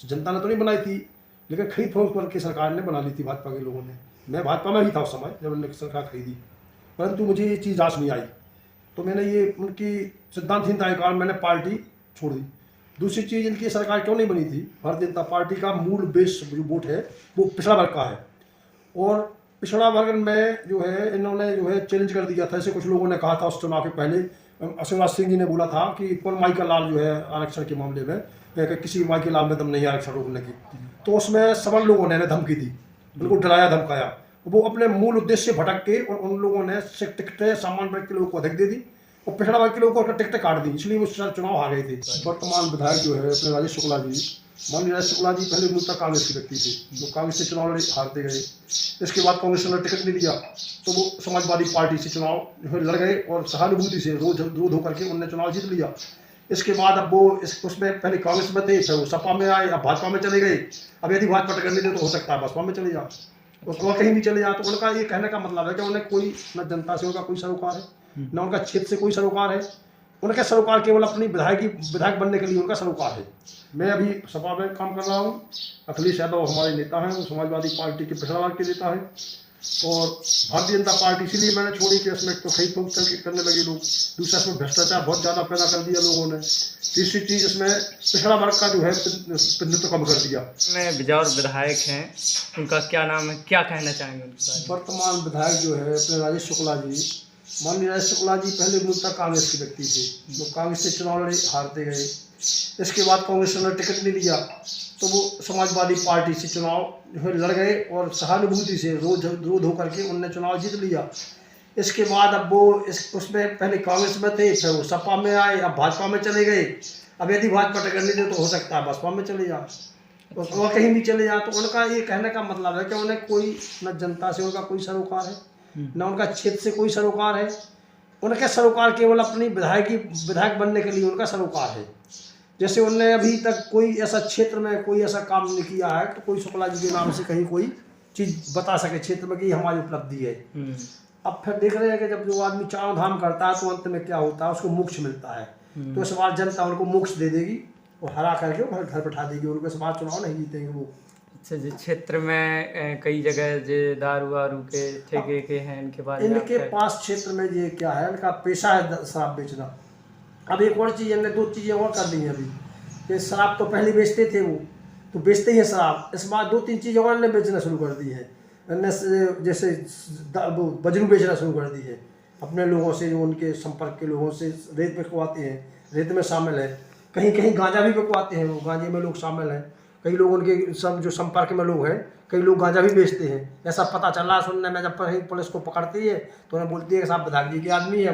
जनता ने तो नहीं बनाई थी, लेकिन खरीद फरोख्त करके सरकार ने बना ली थी भाजपा के लोगों ने। मैं भाजपा में ही था उस समय जब उन्होंने सरकार खरीदी, परंतु मुझे ये चीज़ रास नहीं आई, तो मैंने ये उनकी सिद्धांतहीनता के कारण मैंने पार्टी छोड़ दी। दूसरी चीज़, इनकी सरकार क्यों नहीं बनी थी, भारतीय जनता पार्टी का मूल बेस जो वोट है वो पिछड़ा वर्ग का है, और पिछड़ा वर्ग में जो है इन्होंने जो है चैलेंज कर दिया था। ऐसे कुछ लोगों ने कहा था उस चुनाव के पहले, शिवराज सिंह जी ने बोला था कि कौन माई का लाल जो है आरक्षण के मामले में, कि किसी माई के लाल में दम नहीं है आरक्षण रोकने की। तो उसमें सवर्ण लोगों ने धमकी दी, उनको डराया धमकाया, वो अपने मूल उद्देश्य से भटक के, और उन लोगों ने टिकटें सामान्य वर्ग के लोगों को अधिक दे दी और पिछड़ा वर्ग के लोगों को टिकटें काट दी, इसलिए वो चुनाव हार गए थे। वर्तमान विधायक जो है अपने राजेश शुक्ला जी, माननीय राजेश शुक्ला जी पहले मूलतः कांग्रेस के व्यक्ति थे, वो कांग्रेस से चुनाव हारते गए। इसके बाद कांग्रेस ने टिकट नहीं दिया तो वो समाजवादी पार्टी से चुनाव जो है लड़ गए, और सहानुभूति से विरोध होकर के उन्होंने चुनाव जीत लिया। इसके बाद अब वो उसमें पहले कांग्रेस में थे, फिर वो सपा में आए, अब भाजपा में चले गए। अब यदि भाजपा टिकट नहीं दे तो हो सकता है बसपा में चले जाओ, और कहीं भी चले जाओ। तो उनका ये कहने का मतलब है कि उन्हें कोई न जनता से उनका कोई सरोकार है, न उनका क्षेत्र से कोई सरोकार है। उनका सरोकार केवल अपनी विधायक बनने के लिए उनका सरोकार है। मैं अभी सपा में काम कर रहा हूँ, अखिलेश यादव हमारे नेता हैं, वो समाजवादी पार्टी के पिछड़ा वर्ग के नेता है, और भारतीय जनता पार्टी इसीलिए मैंने छोड़ी कि उसमें तो खरीद फरोख्त करने लगे लोग, दूसरा इसमें भ्रष्टाचार बहुत ज़्यादा पैदा कर दिया लोगों ने, तीसरी चीज़ इसमें पिछड़ा वर्ग का जो है प्रतिनिधित्व कम कर दिया। में बिजौर विधायक हैं, उनका क्या नाम है, क्या कहना चाहेंगे उनके बारे में? वर्तमान विधायक जो है अपने राजेश शुक्ला जी, माननीय राजेश शुक्ला जी पहले मूलतः कांग्रेस के व्यक्ति थे, वो कांग्रेस से चुनाव लड़े हारते गए। इसके बाद कांग्रेस ने टिकट नहीं दिया तो वो समाजवादी पार्टी से चुनाव जो है लड़ गए, और सहानुभूति से विरोध होकर के उन्होंने चुनाव जीत लिया। इसके बाद अब वो उसमें पहले कांग्रेस में थे, फिर वो सपा में आए, अब भाजपा में चले गए। अब यदि भाजपा टिकट नहीं दे तो हो सकता है बसपा में चले जाओ, और कहीं भी चले जाओ। तो उनका ये कहने का मतलब है कि उन्हें कोई न जनता से उनका कोई सरोकार है, न उनका क्षेत्र से कोई सरोकार है। उनका सरोकार केवल अपनी विधायक बनने के लिए उनका सरोकार है। जैसे उनने अभी तक कोई ऐसा क्षेत्र में कोई ऐसा काम नहीं किया है तो कोई शुक्ला जी के नाम से कहीं कोई चीज़ बता सके क्षेत्र में कि हमारी उपलब्धि है। अब फिर देख रहे हैं कि जब जो आदमी चारों धाम करता है तो अंत में क्या होता है, उसको मोक्ष मिलता है। तो इस बार जनता उनको मोक्ष दे देगी और हरा करके वो घर बैठा देगी, उनको इस बार चुनाव नहीं जीतेंगे वो। अच्छा जी, क्षेत्र में कई जगह जो दारू वारू के ठेके के हैं, इनके बारे में इनके पास क्षेत्र में ये क्या है, इनका पेशा है शराब बेचना। अब एक और चीज़, इनने दो चीज़ें और कर दी हैं अभी, कि शराब तो पहले बेचते थे, वो तो बेचते ही हैं शराब, इस बार दो तीन चीज़ें और इन्हें बेचना शुरू कर दी है। इनने जैसे वो बजरू बेचना शुरू कर दी है अपने लोगों से, जो उनके संपर्क के लोगों से रेत बिकवाते हैं, रेत में शामिल है। कहीं कहीं गांजा भी बिकवाते हैं, वो गांजे में लोग शामिल हैं। कई लोग उनके सब जो संपर्क में लोग हैं, कई लोग गांजा भी बेचते हैं, ऐसा पता चल रहा है सुनने में। जब कहीं पुलिस को पकड़ती है तो उन्हें बोलती है कि साहब विधायक जी के आदमी है,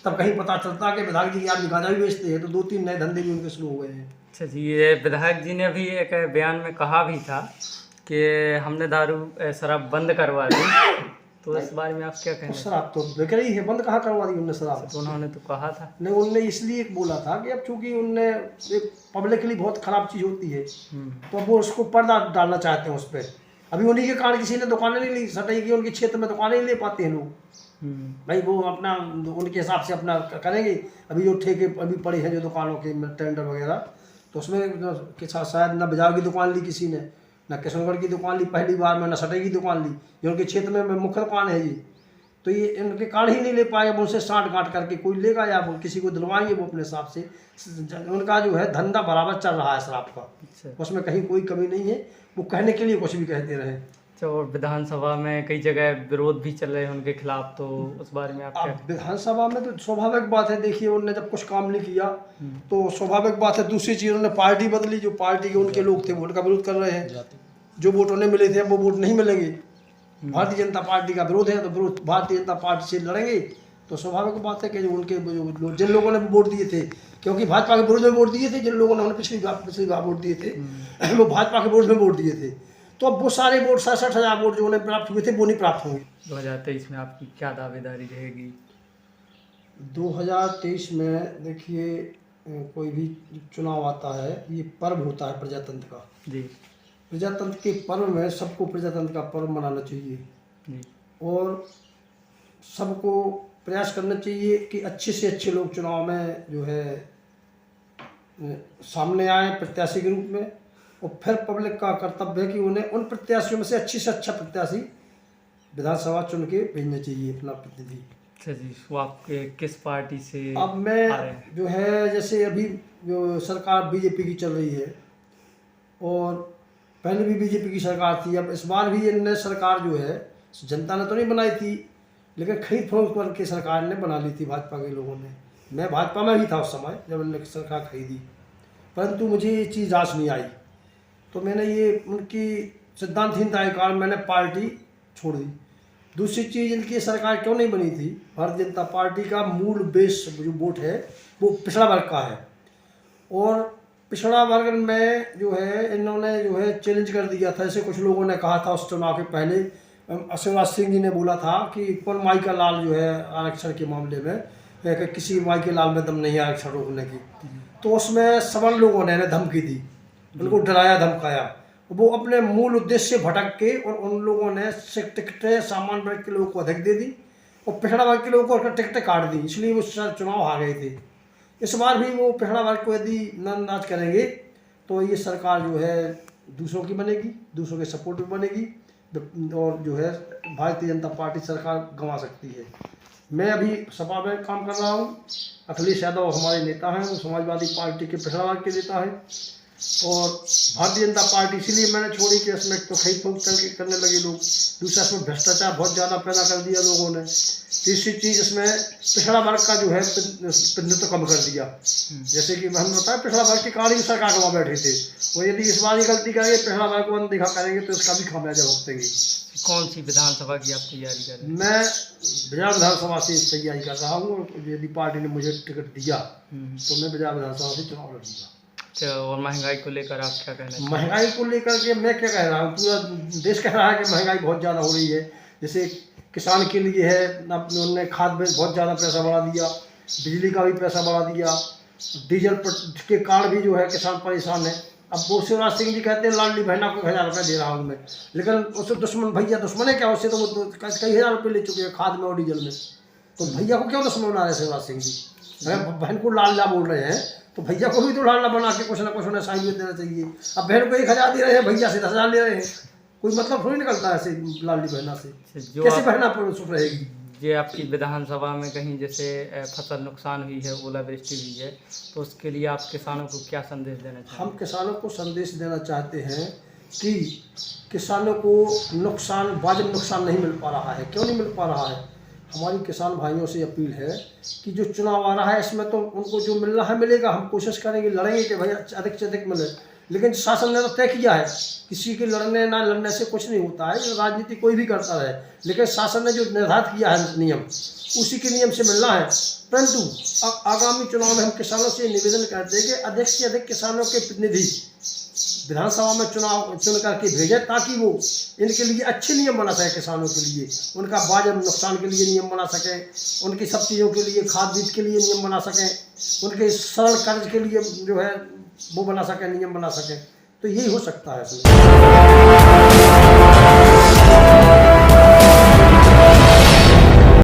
तब कहीं पता चलता है कि विधायक जी के आदमी गांजा भी बेचते हैं। तो दो तीन नए धंधे भी उनके शुरू हो गए हैं। अच्छा जी, ये विधायक जी ने अभी एक बयान में कहा भी था कि हमने दारू शराब बंद करवा दी, तो इस बारे में आप क्या कहेंगे? शराब तो बिक रही है, बंद कहाँ करवा दी उन्होंने शराब? तो उन्होंने तो कहा था। नहीं, उनने इसलिए बोला था कि अब चूंकि उनने एक पब्लिकली बहुत खराब चीज़ होती है तो अब वो उसको पर्दा डालना चाहते हैं उस पर। अभी उन्हीं के कारण किसी ने दुकानें नहीं ली सटेगी, उनके क्षेत्र में दुकानें नहीं ले पाते हैं लोग। भाई वो अपना उनके हिसाब से अपना करेंगे। अभी जो ठेके अभी पड़े हैं जो दुकानों के टेंडर वगैरह, तो उसमें शायद न बाजार की दुकान ली किसी ने, न किशनगढ़ की दुकान ली पहली बार में, न सटे की दुकान ली, जो उनके क्षेत्र में मुख्य दुकान है ये। तो ये इनके कार्ड ही नहीं ले पाए, अब उनसे साँठ गांठ करके कोई लेगा या वो किसी को दिलवाएंगे वो अपने हिसाब से। उनका जो है धंधा बराबर चल रहा है शराब का, उसमें कहीं कोई कमी नहीं है। वो कहने के लिए कुछ भी कहते रहे। और विधानसभा में कई जगह विरोध भी चल रहे हैं उनके खिलाफ, तो उस बारे में आप क्या? विधानसभा में तो स्वाभाविक बात है, देखिए उन्होंने जब कुछ काम नहीं किया तो स्वाभाविक बात है। दूसरी चीज़, उन्होंने पार्टी बदली, जो पार्टी के उनके लोग थे वो उनका विरोध कर रहे हैं। जो वोट उन्हें मिले थे अब वो वोट नहीं मिलेंगे। भारतीय जनता पार्टी का विरोध है तो विरोध भारतीय जनता पार्टी से लड़ेंगे। तो स्वाभाविक बात है कि जो उनके जिन लोगों ने वोट दिए थे, क्योंकि भाजपा के विरोध में वोट दिए थे, जिन लोगों ने उन्हें पिछली बार वोट दिए थे वो भाजपा के विरोध में वोट दिए थे, तो अब वो सारे वोट 67,000 वोट जो उन्हें प्राप्त हुए थे वो नहीं प्राप्त होंगे। 2023 में आपकी क्या दावेदारी रहेगी? 2023 में देखिए, कोई भी चुनाव आता है, ये पर्व होता है प्रजातंत्र का जी। प्रजातंत्र के पर्व में सबको प्रजातंत्र का पर्व मनाना चाहिए जी। और सबको प्रयास करना चाहिए कि अच्छे से अच्छे लोग चुनाव में जो है सामने आए प्रत्याशी के रूप में, और फिर पब्लिक का कर्तव्य है कि उन्हें उन प्रत्याशियों में से अच्छा प्रत्याशी विधानसभा चुन के भेजने चाहिए अपना प्रतिनिधि। अच्छा जी, वो आपके किस पार्टी से अब आ मैं रहे हैं? जो है जैसे अभी जो सरकार बीजेपी की चल रही है और पहले भी बीजेपी की सरकार थी, अब इस बार भी इनने सरकार जो है जनता ने तो नहीं बनाई थी, लेकिन खरीद फरोख्त करके सरकार ने बना ली थी भाजपा के लोगों ने। मैं भाजपा में ही था उस समय जब इन्होंने सरकार खरीदी, परंतु मुझे ये चीज़ आस नहीं आई, तो मैंने ये उनकी सिद्धांतहीनता के कारण मैंने पार्टी छोड़ दी। दूसरी चीज़, इनकी सरकार क्यों नहीं बनी थी, भारतीय जनता पार्टी का मूल बेस जो वोट है वो पिछड़ा वर्ग का है, और पिछड़ा वर्ग में जो है इन्होंने जो है चैलेंज कर दिया था। जैसे कुछ लोगों ने कहा था उस चुनाव के पहले, शिवराज सिंह जी ने बोला था कि कौन माई का लाल जो है आरक्षण के मामले में, कि किसी माई के लाल में दम नहीं है आरक्षण रोकने की। तो उसमें सवर्ण लोगों ने धमकी दी, उनको डराया धमकाया, वो अपने मूल उद्देश्य से भटक के और उन लोगों ने टिकटें सामान्य वर्ग के लोगों को अधिक दे दी और पिछड़ा वर्ग के लोगों को टिकटें काट दी, इसलिए वो चुनाव हार गए थे। इस बार भी वो पिछड़ा वर्ग को यदि नजरअंदाज करेंगे तो ये सरकार जो है दूसरों की बनेगी, दूसरों के सपोर्ट में बनेगी, और जो है भारतीय जनता पार्टी सरकार गंवा सकती है। मैं अभी सपा में काम कर रहा हूँ, अखिलेश यादव हमारे नेता हैं, वो समाजवादी पार्टी के पिछड़ा वर्ग के नेता हैं, और भारतीय जनता पार्टी इसीलिए मैंने छोड़ी कि इसमें तो खरीद फरोख्त करने लगे लोग, दूसरा इसमें भ्रष्टाचार बहुत ज़्यादा पैदा कर दिया लोगों ने, तीसरी चीज़ इसमें पिछड़ा वर्ग का जो है प्रतिनिधित्व कम कर दिया। जैसे कि हम बताएं पिछड़ा वर्ग के कारण ही सरकार गंवा बैठे थे, और यदि इस बार ही गलती करेंगे, पिछड़ा वर्ग को अनदेखा करेंगे तो इसका भी खामियाजा भुगतेंगे। कौन सी विधानसभा की आप तैयारी कर रहे हैं? मैं बिहार विधानसभा से तैयारी कर रहा हूँ, और यदि पार्टी ने मुझे टिकट दिया तो मैं बिहार विधानसभा से चुनाव लड़ूंगा। अच्छा, और महंगाई को लेकर आप क्या कहना चाहिए? महंगाई को लेकर के मैं क्या कह रहा हूँ, पूरा देश कह रहा है कि महंगाई बहुत ज़्यादा हो रही है। जैसे किसान के लिए है, उन्होंने खाद में बहुत ज़्यादा पैसा बढ़ा दिया, बिजली का भी पैसा बढ़ा दिया, डीजल के कारण भी जो है किसान परेशान है। अब वो शिवराज सिंह जी कहते हैं लाडली बहना को 1000 रुपये दे रहा हूँ मैं, लेकिन उससे दुश्मन है क्या, उससे तो वो कई हज़ार रुपये ले चुके हैं खाद में और डीजल में, तो भैया को क्यों दुश्मन बना रहे शिवराज सिंह जी? अगर बहन को लाडला बोल रहे हैं तो भैया को भी तो लाडला बना के कुछ ना कुछ उन्हें साइड देना चाहिए। अब बहन को 1000 दे रहे हैं, भैया से 10,000 ले रहे हैं, कोई मतलब थोड़ी निकलता है ऐसे लाडली बहना से, कैसे बहना सुख रहेगी? ये आपकी विधानसभा में कहीं जैसे फसल नुकसान हुई है, ओलावृष्टि हुई है, तो उसके लिए आप किसानों को क्या संदेश देना चाहते हैं? हम किसानों को संदेश देना चाहते हैं कि किसानों को वाजिब नुकसान नहीं मिल पा रहा है। क्यों नहीं मिल पा रहा है? हमारी किसान भाइयों से अपील है कि जो चुनाव आ रहा है इसमें तो उनको जो मिलना है मिलेगा, हम कोशिश करेंगे, लड़ेंगे कि भाई अधिक से अधिक मिले, लेकिन शासन ने तो तय किया है किसी के लड़ने ना लड़ने से कुछ नहीं होता है, राजनीति कोई भी करता रहे, लेकिन शासन ने जो निर्धारित किया है नियम, उसी के नियम से मिलना है। परंतु आगामी चुनाव में हम किसानों से निवेदन करते हैं कि अधिक से अधिक किसानों के प्रतिनिधि विधानसभा में चुन करके भेजें, ताकि वो इनके लिए अच्छे नियम बना सके, किसानों के लिए उनका वाजिब नुकसान के लिए नियम बना सकें, उनकी सब चीज़ों के लिए खाद बीज के लिए नियम बना सकें, उनके सरल कर्ज के लिए जो है वो बना सकें, नियम बना सकें। तो यही हो सकता है इसमें।